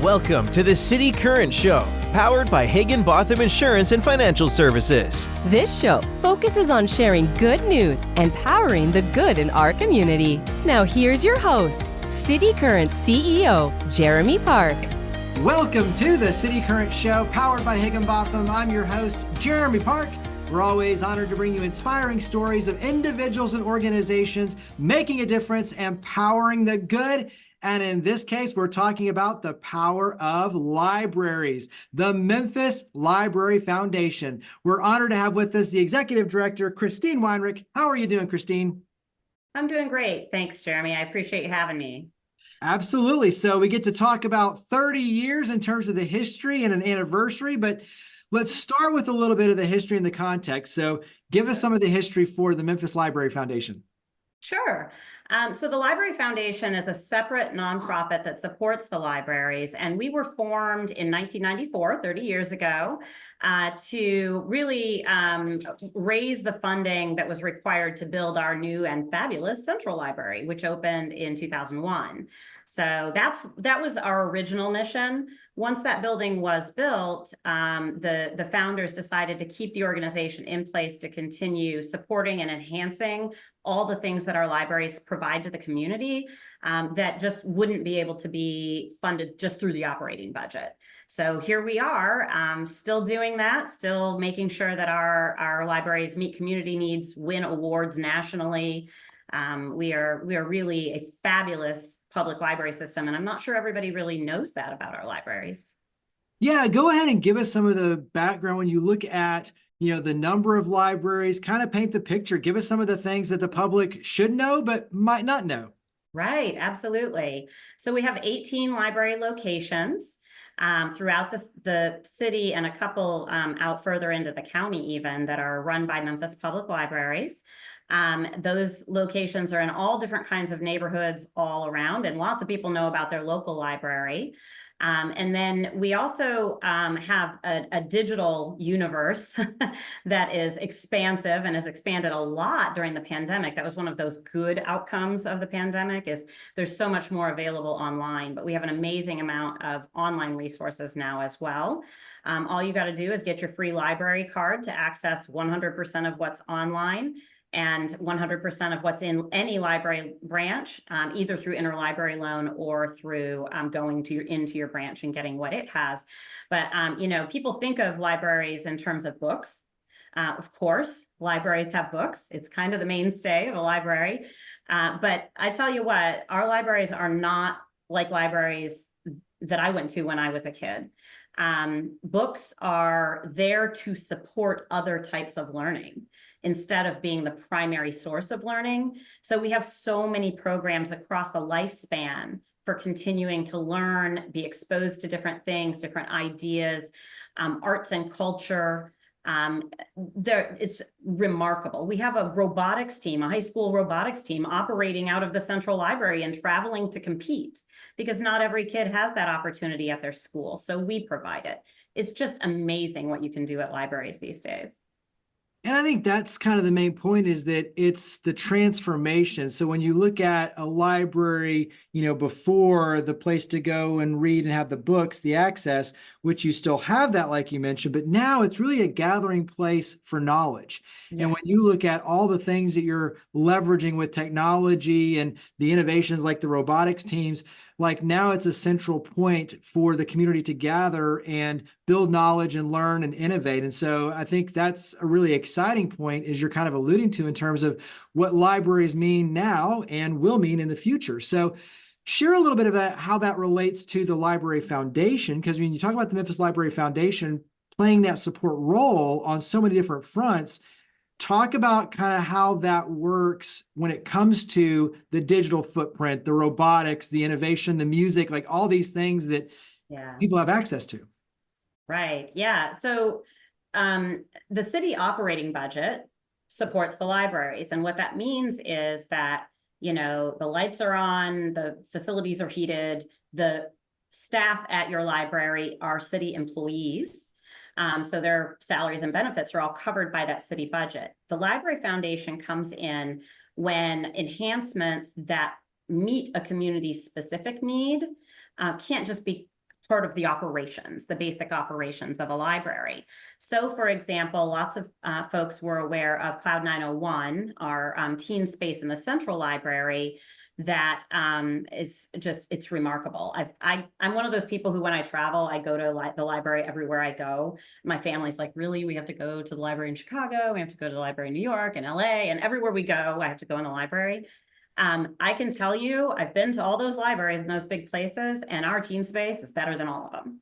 Welcome to the City Current Show, powered by Higginbotham Insurance and Financial Services. This show focuses on sharing good news and powering the good in our community. Now here's your host, City Current CEO, Jeremy Park. Welcome to the City Current Show, powered by Higginbotham. I'm your host, Jeremy Park. We're always honored to bring you inspiring stories of individuals and organizations making a difference and powering the good. And in this case, we're talking about the power of libraries, the Memphis Library Foundation. We're honored to have with us the Executive Director, Christine Weinreich. How are you doing, Christine? I'm doing great. Thanks, Jeremy. I appreciate you having me. Absolutely. So we get to talk about 30 years in terms of the history and an anniversary, but let's start with a little bit of the history and the context. So give us some of the history for the Memphis Library Foundation. Sure. So the Library Foundation is a separate nonprofit that supports the libraries, and we were formed in 1994, 30 years ago, to really raise the funding that was required to build our new and fabulous Central Library, which opened in 2001. So that was our original mission. Once that building was built, the founders decided to keep the organization in place to continue supporting and enhancing all the things that our libraries provide to the community that just wouldn't be able to be funded just through the operating budget. So here we are, still doing that, still making sure that our libraries meet community needs, win awards nationally. We are really a fabulous public library system, and I'm not sure everybody really knows that about our libraries. Yeah, go ahead and give us some of the background when you look at the number of libraries, kind of paint the picture. Give us some of the things that the public should know, but might not know. Right, absolutely. So we have 18 library locations throughout the city and a couple out further into the county even that are run by Memphis Public Libraries. Those locations are in all different kinds of neighborhoods all around, and lots of people know about their local library. And then we also have a digital universe that is expansive and has expanded a lot during the pandemic. That was one of those good outcomes of the pandemic, is there's so much more available online, but we have an amazing amount of online resources now as well. All you got to do is get your free library card to access 100% of what's online and 100% of what's in any library branch, either through interlibrary loan or through going into your branch and getting what it has. But people think of libraries in terms of books. Of course, libraries have books. It's kind of the mainstay of a library. But I tell you what, our libraries are not like libraries that I went to when I was a kid. Books are there to support other types of learning instead of being the primary source of learning. So we have so many programs across the lifespan for continuing to learn, be exposed to different things, different ideas, arts and culture. It's remarkable. We have a robotics team, a high school robotics team operating out of the Central Library and traveling to compete because not every kid has that opportunity at their school. So we provide it. It's just amazing what you can do at libraries these days. And I think that's kind of the main point, is that it's the transformation. So when you look at a library, before, the place to go and read and have the books, the access, which you still have that, like you mentioned, but now it's really a gathering place for knowledge. Yes. And when you look at all the things that you're leveraging with technology and the innovations like the robotics teams, like now it's a central point for the community to gather and build knowledge and learn and innovate. And so I think that's a really exciting point, as you're kind of alluding to, in terms of what libraries mean now and will mean in the future. So share a little bit about how that relates to the Library Foundation, because when you talk about the Memphis Library Foundation playing that support role on so many different fronts, talk about kind of how that works when it comes to the digital footprint, the robotics, the innovation, the music, like all these things that people have access to. Right. Yeah. So the city operating budget supports the libraries. And what that means is that, the lights are on, the facilities are heated, the staff at your library are city employees. So their salaries and benefits are all covered by that city budget. The Library Foundation comes in when enhancements that meet a community specific need can't just be part of the operations, the basic operations of a library. So for example, lots of folks were aware of Cloud 901, our teen space in the central library that is just, it's remarkable. I'm one of those people who, when I travel, I go to the library everywhere I go. My family's like, really? We have to go to the library in Chicago, we have to go to the library in New York and LA, and everywhere we go, I have to go in the library. I can tell you, I've been to all those libraries in those big places, and our teen space is better than all of them.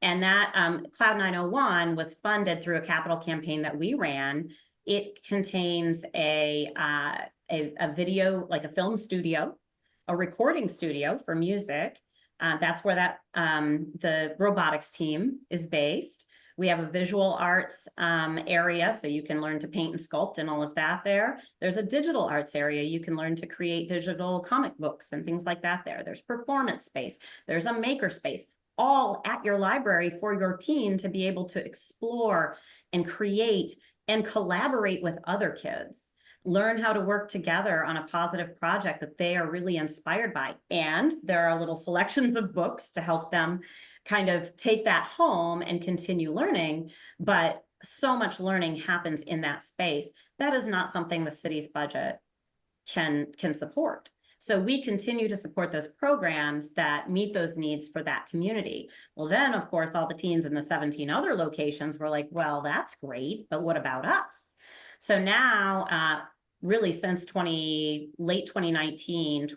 And that Cloud 901 was funded through a capital campaign that we ran. It contains a video, like a film studio, a recording studio for music. That's where the robotics team is based. We have a visual arts area, so you can learn to paint and sculpt and all of that there. There's a digital arts area. You can learn to create digital comic books and things like that there. There's performance space. There's a maker space, all at your library for your teen to be able to explore and create and collaborate with other kids. Learn how to work together on a positive project that they are really inspired by. And there are little selections of books to help them kind of take that home and continue learning. But so much learning happens in that space. That is not something the city's budget can support. So we continue to support those programs that meet those needs for that community. Well, then, of course, all the teens in the 17 other locations were like, well, that's great, but what about us? So now, really since late 2019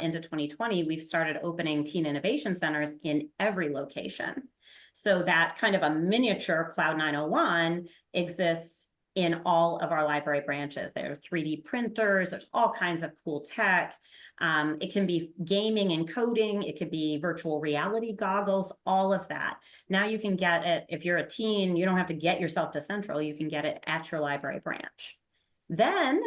into 2020, we've started opening teen innovation centers in every location. So that kind of a miniature Cloud 901 exists in all of our library branches. There are 3D printers, there's all kinds of cool tech. It can be gaming and coding, it could be virtual reality goggles, all of that. Now you can get it, if you're a teen, you don't have to get yourself to Central, you can get it at your library branch. Then,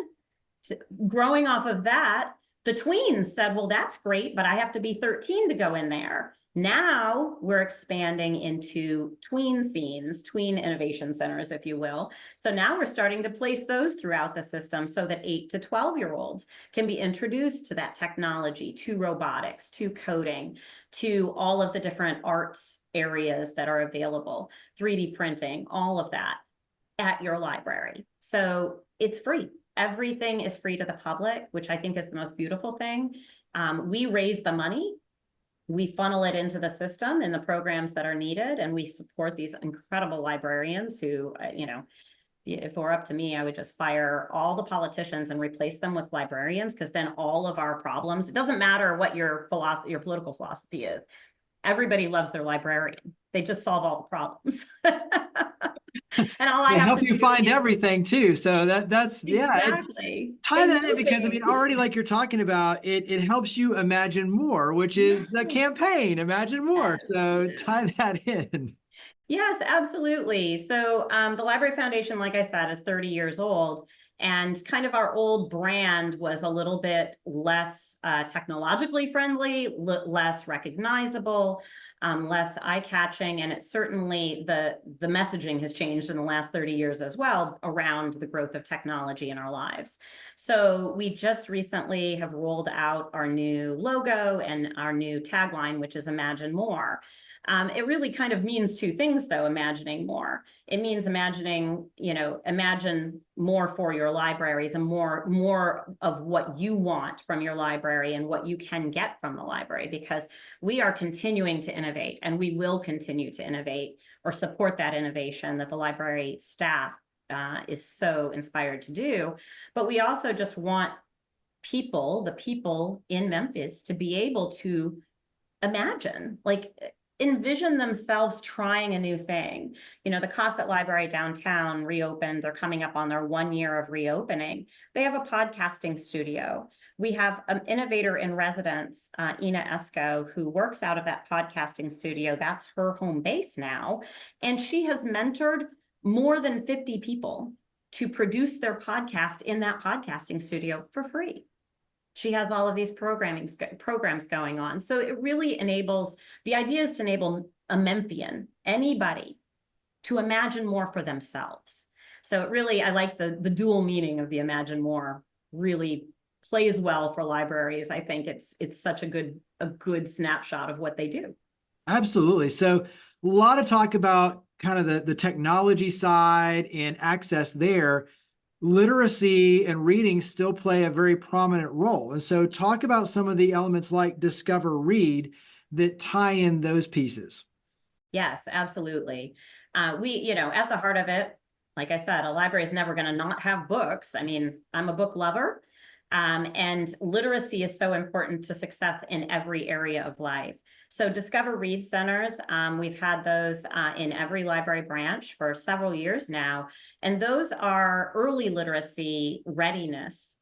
growing off of that, the tweens said, well, that's great, but I have to be 13 to go in there. Now we're expanding into tween scenes, tween innovation centers, if you will. So now we're starting to place those throughout the system so that 8 to 12-year-olds can be introduced to that technology, to robotics, to coding, to all of the different arts areas that are available, 3D printing, all of that at your library. So it's free. Everything is free to the public, which I think is the most beautiful thing. We raise the money, we funnel it into the system and the programs that are needed, and we support these incredible librarians who, if it were up to me, I would just fire all the politicians and replace them with librarians, because then all of our problems, it doesn't matter what your political philosophy is. Everybody loves their librarian. They just solve all the problems. And all I They have help to you do find is everything too. So that's exactly. Tie that in, because I mean, already like you're talking about, it helps you imagine more, which is the campaign, Imagine More. So tie that in. Yes, absolutely. So the Library Foundation, like I said, is 30 years old. And kind of our old brand was a little bit less technologically friendly, less recognizable, less eye-catching. And it certainly, the messaging has changed in the last 30 years as well around the growth of technology in our lives. So we just recently have rolled out our new logo and our new tagline, which is Imagine More. It really kind of means two things, though, imagining more. It means imagining, imagine more for your libraries and more of what you want from your library and what you can get from the library, because we are continuing to innovate, and we will continue to innovate or support that innovation that the library staff is so inspired to do. But we also just want the people in Memphis, to be able to imagine, envision themselves trying a new thing. The Cossett Library downtown reopened. They're coming up on their 1 year of reopening. They have a podcasting studio. We have an innovator in residence, Ina Esco, who works out of that podcasting studio. That's her home base now. And she has mentored more than 50 people to produce their podcast in that podcasting studio for free. She has all of these programs going on. So it really enables, the idea is to enable a Memphian, anybody, to imagine more for themselves. So it really, I like the dual meaning of the Imagine More, really plays well for libraries. I think it's such a good snapshot of what they do. Absolutely. So a lot of talk about kind of the technology side and access there. Literacy and reading still play a very prominent role. And so talk about some of the elements like Discover Read that tie in those pieces. Yes, absolutely. At the heart of it, like I said, a library is never going to not have books. I mean, I'm a book lover, and literacy is so important to success in every area of life. So Discover Read Centers, we've had those in every library branch for several years now. And those are early literacy readiness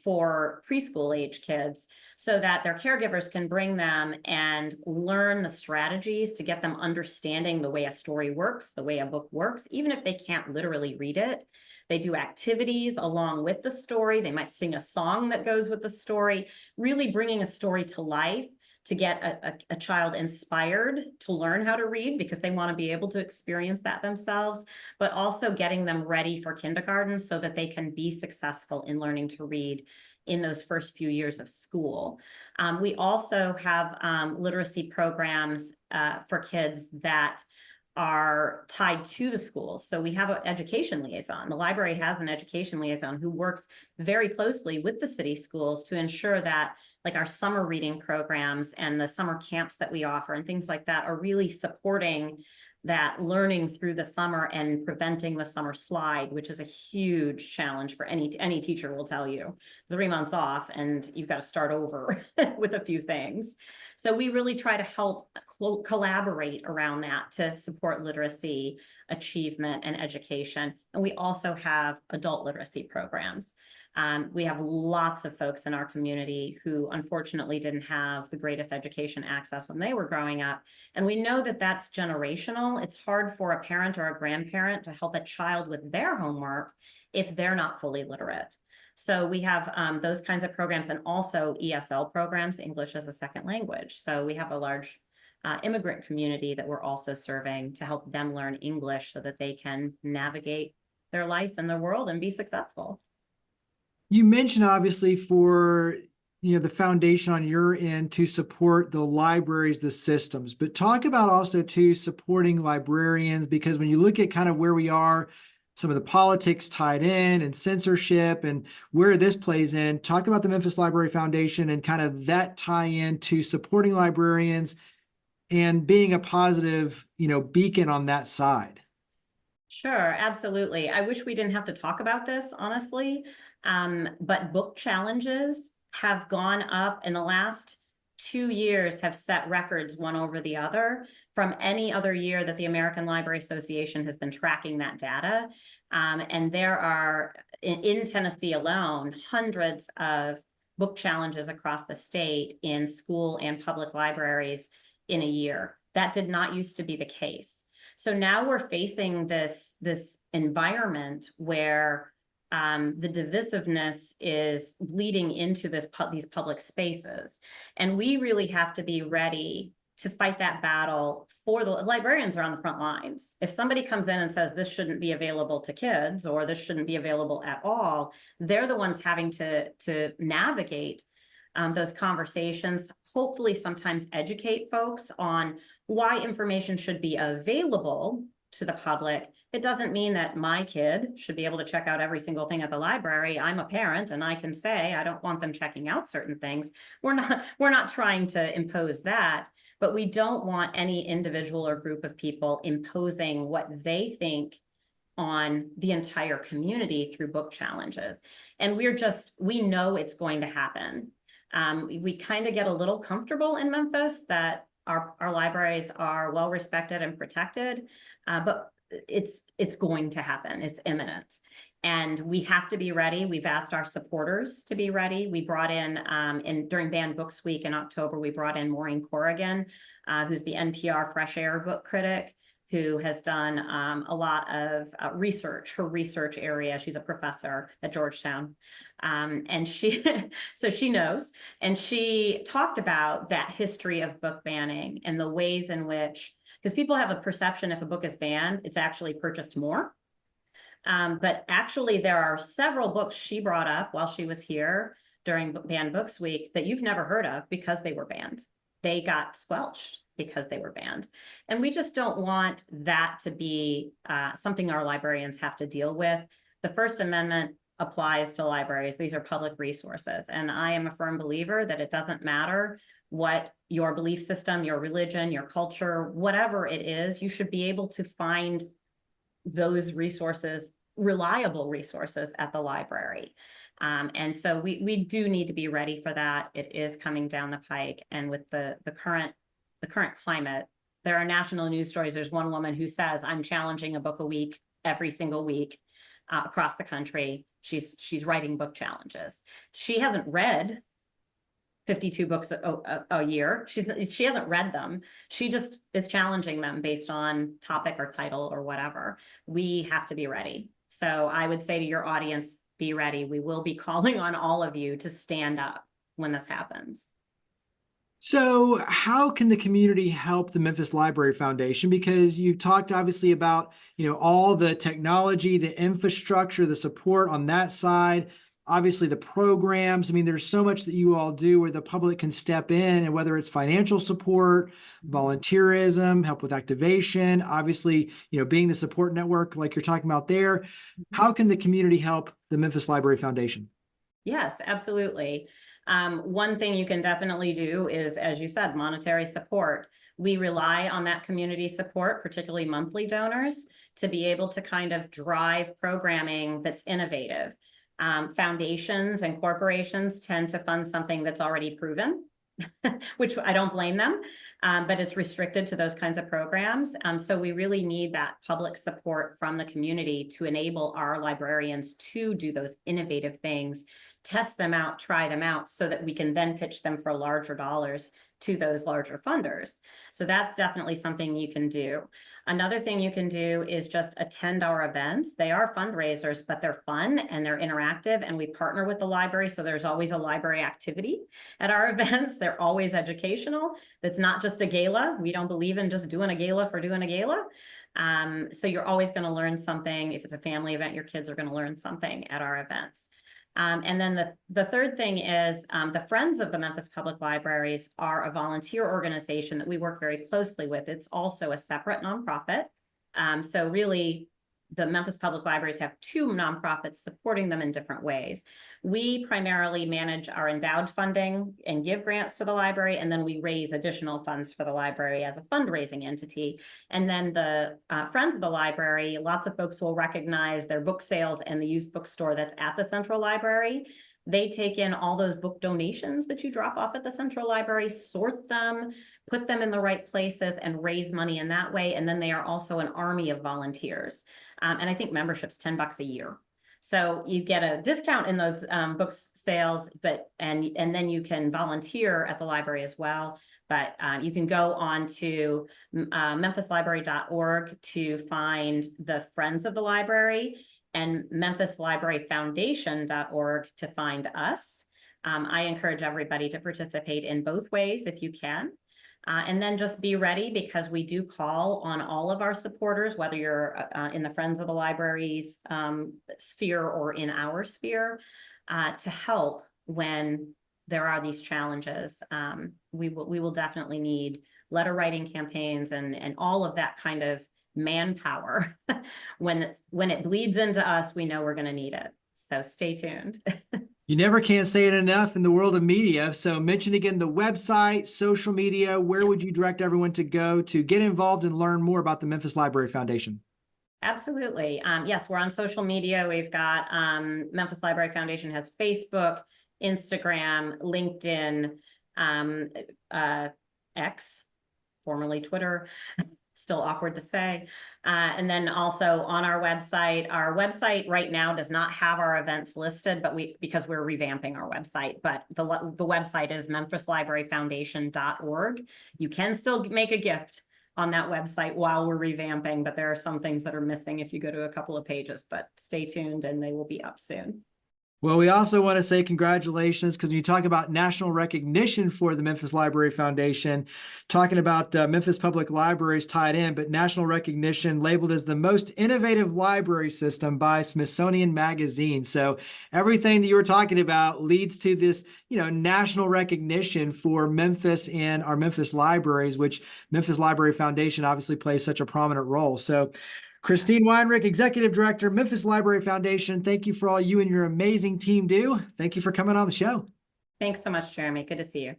for preschool age kids so that their caregivers can bring them and learn the strategies to get them understanding the way a story works, the way a book works, even if they can't literally read it. They do activities along with the story. They might sing a song that goes with the story, really bringing a story to life to get a child inspired to learn how to read because they want to be able to experience that themselves, but also getting them ready for kindergarten so that they can be successful in learning to read in those first few years of school. We also have literacy programs for kids that are tied to the schools. So we have an education liaison. The library has an education liaison who works very closely with the city schools to ensure that like our summer reading programs and the summer camps that we offer and things like that are really supporting that learning through the summer and preventing the summer slide, which is a huge challenge for any teacher will tell you. 3 months off and you've got to start over with a few things. So we really try to help collaborate around that to support literacy, achievement, and education. And we also have adult literacy programs. We have lots of folks in our community who unfortunately didn't have the greatest education access when they were growing up. And we know that that's generational. It's hard for a parent or a grandparent to help a child with their homework if they're not fully literate. So we have those kinds of programs and also ESL programs, English as a second language. So we have a large immigrant community that we're also serving to help them learn English so that they can navigate their life and their world and be successful. You mentioned obviously for the foundation on your end to support the libraries, the systems, but talk about also too supporting librarians, because when you look at kind of where we are, some of the politics tied in and censorship and where this plays in, talk about the Memphis Library Foundation and kind of that tie in to supporting librarians and being a positive, beacon on that side. Sure, absolutely. I wish we didn't have to talk about this, honestly. But book challenges have gone up in the last 2 years, have set records one over the other from any other year that the American Library Association has been tracking that data. And there are, in Tennessee alone, hundreds of book challenges across the state in school and public libraries in a year. That did not used to be the case. So now we're facing this environment where the divisiveness is leading into these public spaces. And we really have to be ready to fight that battle. For the librarians are on the front lines. If somebody comes in and says this shouldn't be available to kids or this shouldn't be available at all, they're the ones having to navigate those conversations, hopefully sometimes educate folks on why information should be available to the public. It doesn't mean that my kid should be able to check out every single thing at the library. I'm a parent and I can say I don't want them checking out certain things. We're not trying to impose that, but we don't want any individual or group of people imposing what they think on the entire community through book challenges. And we know it's going to happen. We kind of get a little comfortable in Memphis that our libraries are well respected and protected, but it's going to happen. It's imminent. And we have to be ready. We've asked our supporters to be ready. We brought in, during Banned Books Week in October, we brought in Maureen Corrigan, who's the NPR Fresh Air book critic, who has done a lot of research, her research area. She's a professor at Georgetown. And so she knows. And she talked about that history of book banning and the ways in which, because people have a perception if a book is banned, it's actually purchased more. But actually there are several books she brought up while she was here during Banned Books Week that you've never heard of because they were banned. They got squelched because they were banned. And we just don't want that to be something our librarians have to deal with. The First Amendment applies to libraries. These are public resources. And I am a firm believer that it doesn't matter what your belief system, your religion, your culture, whatever it is, you should be able to find those resources, reliable resources at the library. And so we do need to be ready for that. It is coming down the pike. And with the current climate, there are national news stories. There's one woman who says, I'm challenging a book a week, every single week across the country. She's writing book challenges. She hasn't read 52 books a year. She hasn't read them. She just is challenging them based on topic or title or whatever. We have to be ready. So I would say to your audience, be ready. We will be calling on all of you to stand up when this happens. So how can the community help the Memphis Library Foundation? Because you've talked obviously about, all the technology, the infrastructure, the support on that side, obviously the programs. I mean, there's so much that you all do where the public can step in, and whether it's financial support, volunteerism, help with activation, obviously, being the support network like you're talking about there. How can the community help the Memphis Library Foundation? Yes, absolutely. One thing you can definitely do is, as you said, monetary support. We rely on that community support, particularly monthly donors, to be able to kind of drive programming that's innovative. Foundations and corporations tend to fund something that's already proven, which I don't blame them, but it's restricted to those kinds of programs. So we really need that public support from the community to enable our librarians to do those innovative things, test them out, try them out, so that we can then pitch them for larger dollars to those larger funders. So that's definitely something you can do. Another thing you can do is just attend our events. They are fundraisers, but they're fun and they're interactive, and we partner with the library. So there's always a library activity at our events. They're always educational. That's not just a gala. We don't believe in just doing a gala for doing a gala. So you're always going to learn something. If it's a family event, your kids are going to learn something at our events. And then the third thing is the Friends of the Memphis Public Libraries are a volunteer organization that we work very closely with. It's also a separate nonprofit. So really, the Memphis Public Libraries have two nonprofits supporting them in different ways. We primarily manage our endowed funding and give grants to the library, and then we raise additional funds for the library as a fundraising entity. And then the Friends of the Library, lots of folks will recognize their book sales and the used bookstore that's at the Central Library. They take in all those book donations that you drop off at the Central Library, sort them, put them in the right places, and raise money in that way. And then they are also an army of volunteers. And I think membership's $10 a year. So you get a discount in those books sales, and then you can volunteer at the library as well. But you can go on to memphislibrary.org to find the Friends of the Library, and memphislibraryfoundation.org to find us. I encourage everybody to participate in both ways if you can. And then just be ready, because we do call on all of our supporters, whether you're in the Friends of the Libraries sphere or in our sphere, to help when there are these challenges. We will definitely need letter writing campaigns and all of that kind of manpower. When it bleeds into us, we know we're going to need it. So stay tuned. You never can say it enough in the world of media. So mention again the website, social media. Where would you direct everyone to go to get involved and learn more about the Memphis Library Foundation? Absolutely. Yes, we're on social media. We've got Memphis Library Foundation has Facebook, Instagram, LinkedIn, X, formerly Twitter. Still awkward to say. And then also on our website right now does not have our events listed, but because we're revamping our website, but the website is memphislibraryfoundation.org. You can still make a gift on that website while we're revamping, but there are some things that are missing if you go to a couple of pages, but stay tuned and they will be up soon. Well, we also want to say congratulations because when you talk about national recognition for the Memphis Library Foundation, talking about Memphis Public Libraries tied in, but national recognition labeled as the most innovative library system by Smithsonian Magazine. So everything that you were talking about leads to this, national recognition for Memphis and our Memphis libraries, which Memphis Library Foundation obviously plays such a prominent role. So Christine Weinreich, Executive Director, Memphis Library Foundation. Thank you for all you and your amazing team do. Thank you for coming on the show. Thanks so much, Jeremy. Good to see you.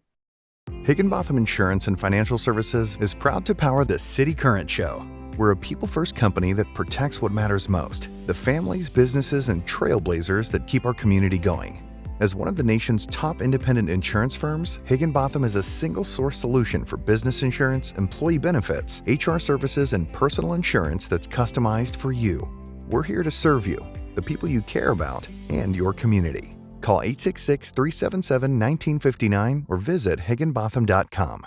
Higginbotham Insurance and Financial Services is proud to power the City Current Show. We're a people-first company that protects what matters most, the families, businesses, and trailblazers that keep our community going. As one of the nation's top independent insurance firms, Higginbotham is a single-source solution for business insurance, employee benefits, HR services, and personal insurance that's customized for you. We're here to serve you, the people you care about, and your community. Call 866-377-1959 or visit higginbotham.com.